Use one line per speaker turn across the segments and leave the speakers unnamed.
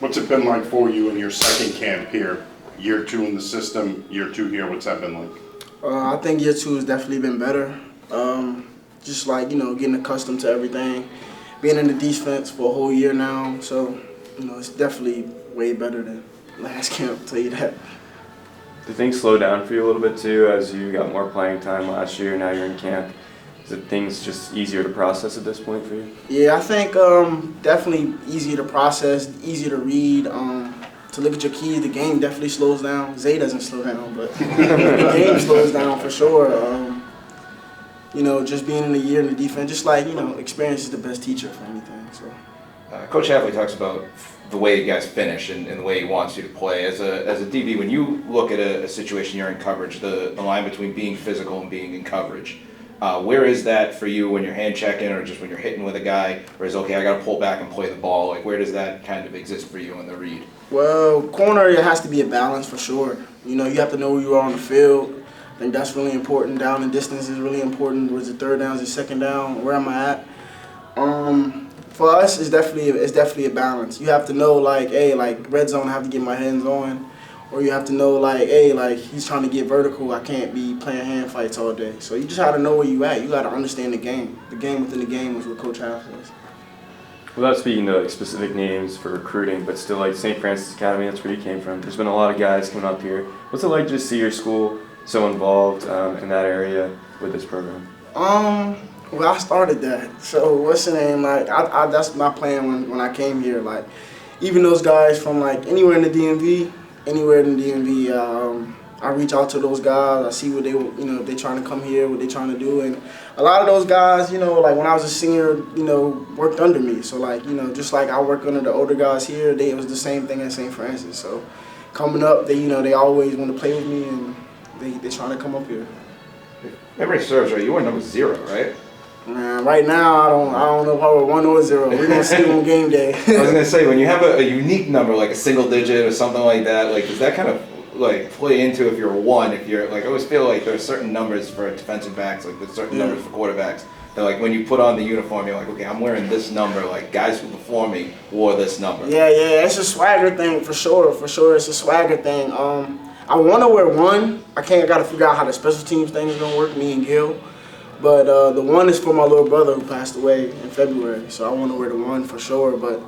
What's it been like for you in your second camp here? Year 2 in the system, year 2 here, what's that been like?
I think year 2 has definitely been better. Just like, getting accustomed to everything. Being in the defense for a whole year now, so, it's definitely way better than last camp, I'll tell you that.
Did things slow down for you a little bit too as you got more playing time last year, now you're in camp? Is it things just easier to process at this point for you?
Yeah, I think definitely easier to process, easier to read. To look at your keys, the game definitely slows down. Zay doesn't slow down, but the game slows down for sure. Just being in a year in the defense, just like, experience is the best teacher for anything. So,
Coach Hafley talks about the way you guys finish and the way he wants you to play. As a DB, when you look at a situation you're in coverage, the line between being physical and being in coverage, where is that for you when you're hand checking or just when you're hitting with a guy? Or is okay, I got to pull back and play the ball? Like, where does that kind of exist for you in the read?
Well, corner, it has to be a balance for sure. You have to know where you are on the field. I think that's really important. Down and distance is really important. Was it third down, is it second down? Where am I at? For us, it's definitely a balance. You have to know, red zone, I have to get my hands on. Or you have to know, he's trying to get vertical. I can't be playing hand fights all day. So you just have to know where you at. You got to understand the game. The game within the game is what Coach Hafley is.
Without speaking to specific names for recruiting, but still St. Francis Academy, that's where you came from. There's been a lot of guys coming up here. What's it like to see your school so involved in that area with this program?
Well, I started that. So what's the name? That's my plan when I came here. Even those guys from anywhere in the DMV, I reach out to those guys. I see what if they trying to come here, what they trying to do, and a lot of those guys, when I was a senior, worked under me. So just like I work under the older guys here, it was the same thing at St. Francis. So coming up, they always want to play with me, and they trying to come up here.
Memory serves right. You were number 0, right?
Man, right now I don't know if I were 1 or 0. We're gonna see on game day.
I was gonna say, when you have a unique number like a single digit or something like that, does that kind of play into if you're a 1? If you're I always feel like there are certain numbers for defensive backs, there's certain numbers for quarterbacks. That when you put on the uniform, you're like, okay, I'm wearing this number. Guys who before me wore this number.
Yeah, it's a swagger thing for sure. For sure, it's a swagger thing. I want to wear 1. I gotta figure out how the special teams thing is gonna work. Me and Gil. But the 1 is for my little brother who passed away in February, so I want to wear the 1 for sure. But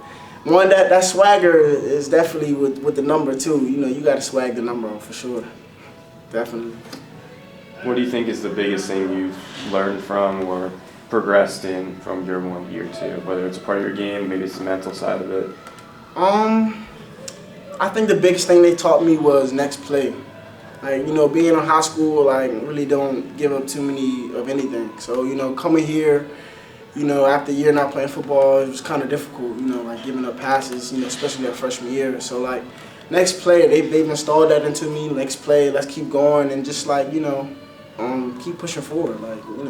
one that swagger is definitely with the number too. You got to swag the number on for sure, definitely.
What do you think is the biggest thing you've learned from or progressed in from year 1 to year 2? Whether it's a part of your game, maybe it's the mental side of it.
I think the biggest thing they taught me was next play. Being in high school, really don't give up too many of anything. So, coming here, after a year not playing football, it was kind of difficult, giving up passes, especially that freshman year. So, next play, they've installed that into me. Next play, let's keep going and just, keep pushing forward.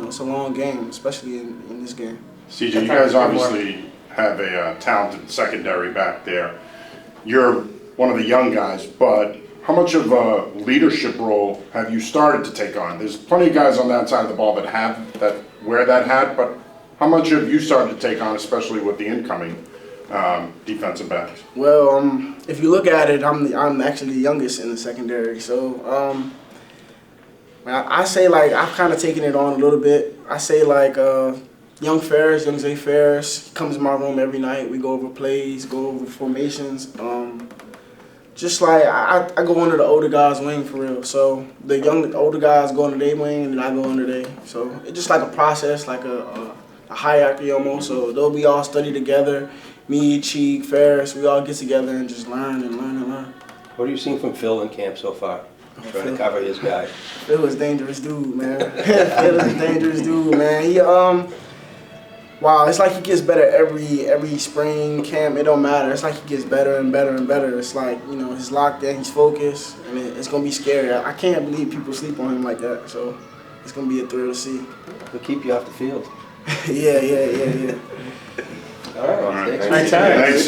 It's a long game, especially in this game.
CJ, you guys obviously have a talented secondary back there. You're one of the young guys, but how much of a leadership role have you started to take on? There's plenty of guys on that side of the ball that wear that hat, but how much have you started to take on, especially with the incoming defensive backs?
Well, if you look at it, I'm actually the youngest in the secondary, so I say I've kind of taken it on a little bit. I say young Zay Ferris, he comes in my room every night. We go over plays, go over formations. I go under the older guys' wing for real. So the older guys go under their wing, and then I go under their. So it's just a process, a hierarchy almost. So they'll be all study together. Me, Cheek, Ferris, we all get together and just learn and learn and learn.
What have you seen from Phil in camp so far? Trying to cover his guy.
Phil is a dangerous dude, man. Phil is a dangerous dude, man. He wow, it's he gets better every spring camp. It don't matter. It's he gets better and better and better. It's he's locked in, he's focused, and it's gonna be scary. I can't believe people sleep on him like that. So it's gonna be a thrill to see.
He'll keep you off the field.
Yeah.
All right.
Thanks.